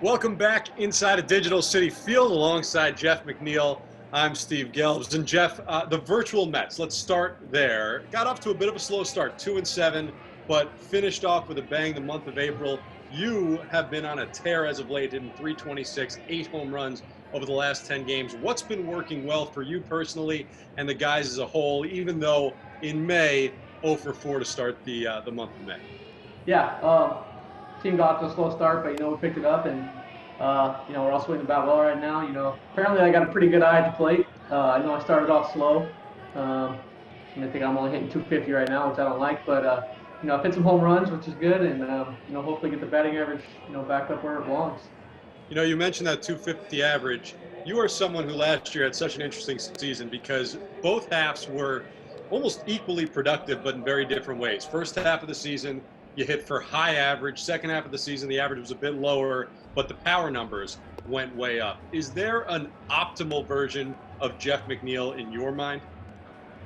Welcome back inside of Digital City Field alongside Jeff McNeil. I'm Steve Gelbs. And Jeff, the virtual Mets, let's start there. Got off to a bit of a slow start, 2-7, but finished off with a bang the month of April. You have been on a tear as of late, hitting 326, 8 home runs over the last 10 games. What's been working well for you personally and the guys as a whole, even though in May, 0 for 4 to start the month of May? Yeah, team got off to a slow start, but we picked it up, and we're all swinging the bat well right now. Apparently I got a pretty good eye at the plate. I know I started off slow. I think I'm only hitting 250 right now, which I don't like, but I've hit some home runs, which is good, and hopefully get the batting average back up where it belongs. You mentioned that 250 average. You are someone who last year had such an interesting season because both halves were almost equally productive, but in very different ways. First half of the season, you hit for high average. Second half of the season, the average was a bit lower, but the power numbers went way up. Is there an optimal version of Jeff McNeil in your mind?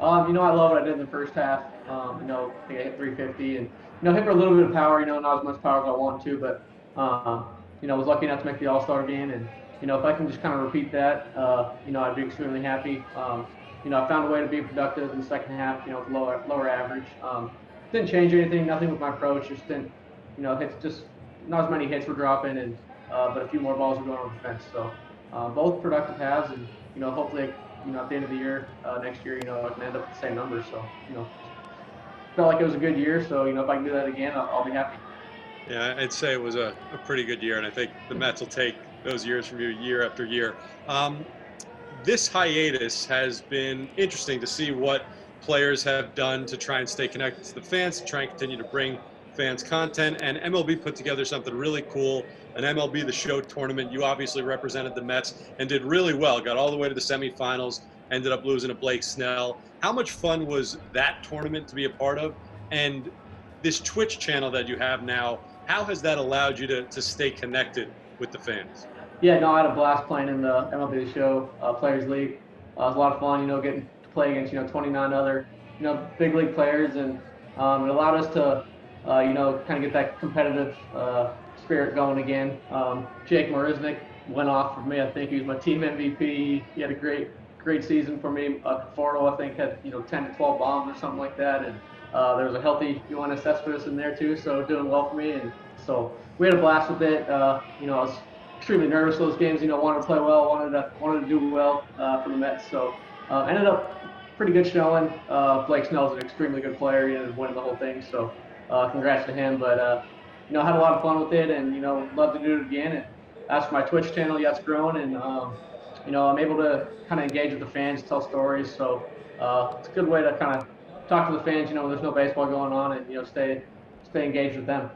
I love what I did in the first half. I think I hit 350 and, hit for a little bit of power, not as much power as I want to, but, I was lucky enough to make the All-Star game. And, if I can just kind of repeat that, I'd be extremely happy. I found a way to be productive in the second half, with lower average. Didn't change anything, nothing with my approach, just didn't, hits, just not as many hits were dropping, and but a few more balls were going on the fence. So both productive halves, and hopefully, at the end of the year, next year, I can end up with the same numbers. So felt like it was a good year. So if I can do that again, I'll be happy. Yeah, I'd say it was a pretty good year, and I think the Mets will take those years from you year after year. This hiatus has been interesting to see what players have done to try and stay connected to the fans, to try and continue to bring fans content. And MLB put together something really cool, an MLB the Show tournament. You obviously represented the Mets and did really well, got all the way to the semifinals, ended up losing to Blake Snell. How much fun was that tournament to be a part of? And this Twitch channel that you have now, how has that allowed you to stay connected with the fans? Yeah, no, I had a blast playing in the MLB the Show Players League. It was a lot of fun, getting play against 29 other big league players, and it allowed us to kind of get that competitive spirit going again. Jake Marisnick went off for me. I think he was my team MVP. He had a great season for me. Conforto, I think, had 10 to 12 bombs or something like that, and there was a healthy Yoenis Cespedes in there too, so doing well for me. And so we had a blast with it. I was extremely nervous those games. Wanted to play well, wanted to do well for the Mets. So ended up pretty good showing. Blake Snell's an extremely good player. He ended up winning the whole thing. So congrats to him. But had a lot of fun with it, and love to do it again. And as for my Twitch channel, yeah, it's growing, and I'm able to kind of engage with the fans, tell stories. So it's a good way to kind of talk to the fans. When there's no baseball going on, and stay engaged with them.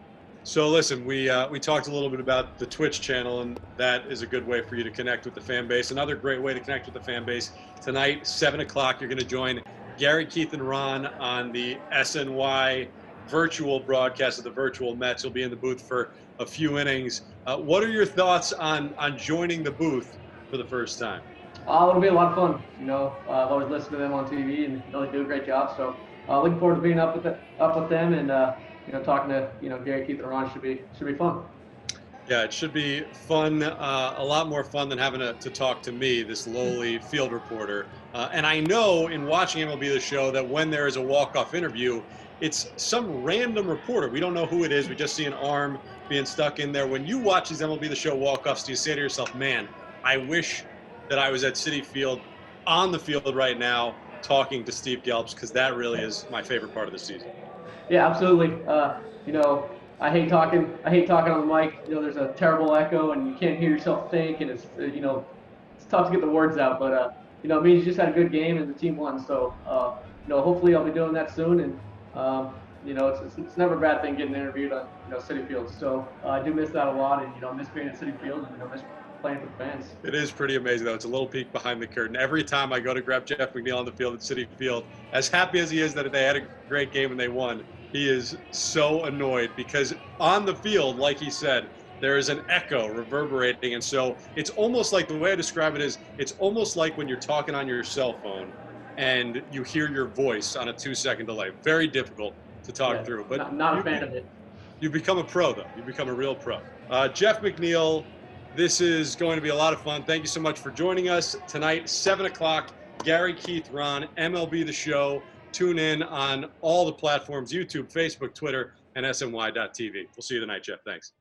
So listen, we talked a little bit about the Twitch channel, and that is a good way for you to connect with the fan base. Another great way to connect with the fan base, tonight, 7 o'clock, you're going to join Gary, Keith, and Ron on the SNY virtual broadcast of the virtual Mets. You'll be in the booth for a few innings. What are your thoughts on joining the booth for the first time? It'll be a lot of fun. I've always listened to them on TV, and they do a great job. So looking forward to being up with them, and talking to Gary, Keith, and Ron should be fun. Yeah, it should be fun, a lot more fun than having to talk to me, this lowly field reporter. And I know in watching MLB the Show that when there is a walk-off interview, it's some random reporter. We don't know who it is. We just see an arm being stuck in there. When you watch these MLB the Show walk-offs, do you say to yourself, man, I wish that I was at Citi Field on the field right now talking to Steve Gelbs, because that really is my favorite part of the season. Yeah, absolutely. I hate talking on the mic. There's a terrible echo, and you can't hear yourself think, and it's tough to get the words out. But it means you just had a good game, and the team won. So hopefully I'll be doing that soon. And it's never a bad thing getting interviewed on Citi Field. So I do miss that a lot, and miss being at Citi Field, and miss playing for the fans. It is pretty amazing, though. It's a little peek behind the curtain. Every time I go to grab Jeff McNeil on the field at Citi Field, as happy as he is that they had a great game and they won, he is so annoyed because on the field, like he said, there is an echo reverberating. And so it's almost like, the way I describe it is, it's almost like when you're talking on your cell phone and you hear your voice on a 2-second delay. Very difficult to talk through. But not a fan of it. You've become a pro, though. You've become a real pro. Jeff McNeil, This is going to be a lot of fun. Thank you so much for joining us tonight, 7 o'clock. Gary, Keith, Ron, MLB The Show. Tune in on all the platforms, YouTube, Facebook, Twitter, and SNY.TV. We'll see you tonight, Jeff. Thanks.